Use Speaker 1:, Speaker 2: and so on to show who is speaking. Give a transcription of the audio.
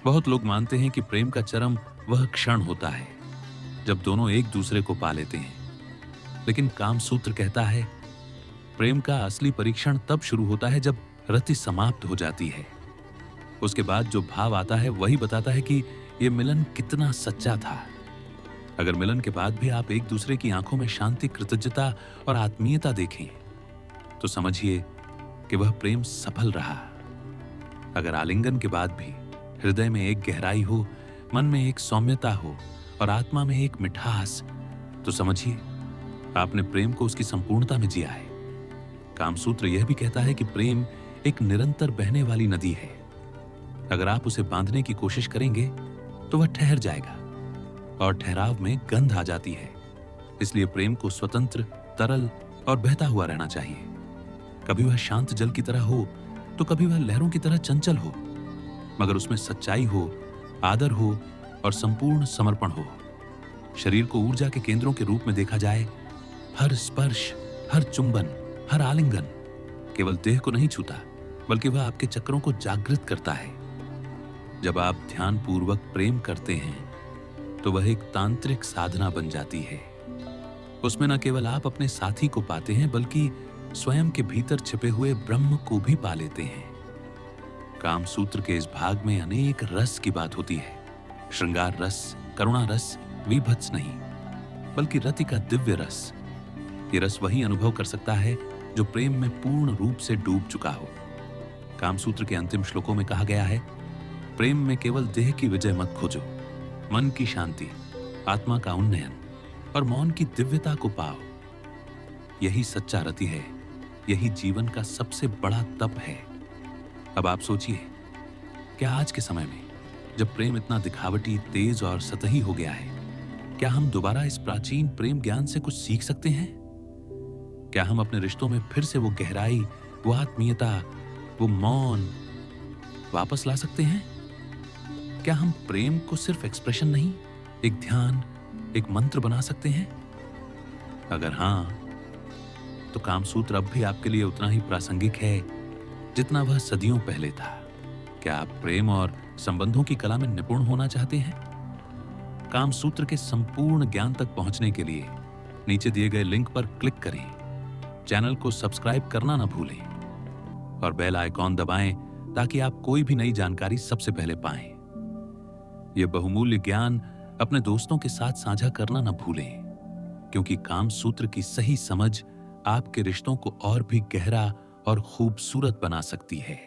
Speaker 1: बहुत लोग मानते हैं कि प्रेम का चरम वह क्षण होता है जब दोनों एक दूसरे को पा लेते हैं। लेकिन कामसूत्र कहता है प्रेम का असली परीक्षण तब शुरू होता है जब रति समाप्त हो जाती है। उसके बाद जो भाव आता है वही बताता है कि यह मिलन कितना सच्चा था। अगर मिलन के बाद भी आप एक दूसरे की आंखों में शांति, कृतज्ञता और आत्मीयता देखें तो समझिए कि वह प्रेम सफल रहा। अगर आलिंगन के बाद भी हृदय में एक गहराई हो, मन में एक सौम्यता हो और आत्मा में एक मिठास, तो समझिए आपने प्रेम को उसकी संपूर्णता में जिया है। कामसूत्र यह भी कहता है कि प्रेम एक निरंतर बहने वाली नदी है। अगर आप उसे बांधने की कोशिश करेंगे तो वह ठहर जाएगा और ठहराव में गंध आ जाती है। इसलिए प्रेम को स्वतंत्र, तरल और बहता हुआ रहना चाहिए। कभी वह शांत जल की तरह हो तो कभी वह लहरों की तरह चंचल हो, मगर उसमें सच्चाई हो, आदर हो और संपूर्ण समर्पण हो। शरीर को ऊर्जा के केंद्रों के रूप में देखा जाए। हर स्पर्श, हर चुंबन, हर आलिंगन केवल देह को नहीं छूता, बल्कि वह आपके चक्रों को जागृत करता है। जब आप ध्यान पूर्वक प्रेम करते हैं तो वह एक तांत्रिक साधना बन जाती है। उसमें न केवल आप अपने साथी को पाते हैं, बल्कि स्वयं के भीतर छिपे हुए ब्रह्म को भी पा लेते हैं। कामसूत्र के इस भाग में अनेक रस की बात होती है। श्रृंगार रस, करुणा रस, वीभत्स नहीं, बल्कि रति का दिव्य रस। ये रस वही अनुभव कर सकता है जो प्रेम में पूर्ण रूप से डूब चुका हो। कामसूत्र के अंतिम श्लोकों में कहा गया है, प्रेम में केवल देह की विजय मत खोजो, मन की शांति, आत्मा का उन्नयन और मौन की दिव्यता को पाओ। यही सच्चा रति है, यही जीवन का सबसे बड़ा तप है। अब आप सोचिए, क्या आज के समय में जब प्रेम इतना दिखावटी, तेज और सतही हो गया है, क्या हम दोबारा इस प्राचीन प्रेम ज्ञान से कुछ सीख सकते हैं? क्या हम अपने रिश्तों में फिर से वो गहराई, वो आत्मीयता, वो मौन वापस ला सकते हैं? क्या हम प्रेम को सिर्फ एक्सप्रेशन नहीं, एक ध्यान, एक मंत्र बना सकते हैं? अगर हां, तो कामसूत्र अब भी आपके लिए उतना ही प्रासंगिक है जितना वह सदियों पहले था। क्या आप प्रेम और संबंधों की कला में निपुण होना चाहते हैं? कामसूत्र के संपूर्ण ज्ञान तक पहुंचने के लिए नीचे दिए गए लिंक पर क्लिक करें। चैनल को सब्सक्राइब करना ना भूलें और बेल आइकॉन दबाएं ताकि आप कोई भी नई जानकारी सबसे पहले पाएं। यह बहुमूल्य ज्ञान अपने दोस्तों के साथ साझा करना ना भूलें, क्योंकि कामसूत्र की सही समझ आपके रिश्तों को और भी गहरा और खूबसूरत बना सकती है।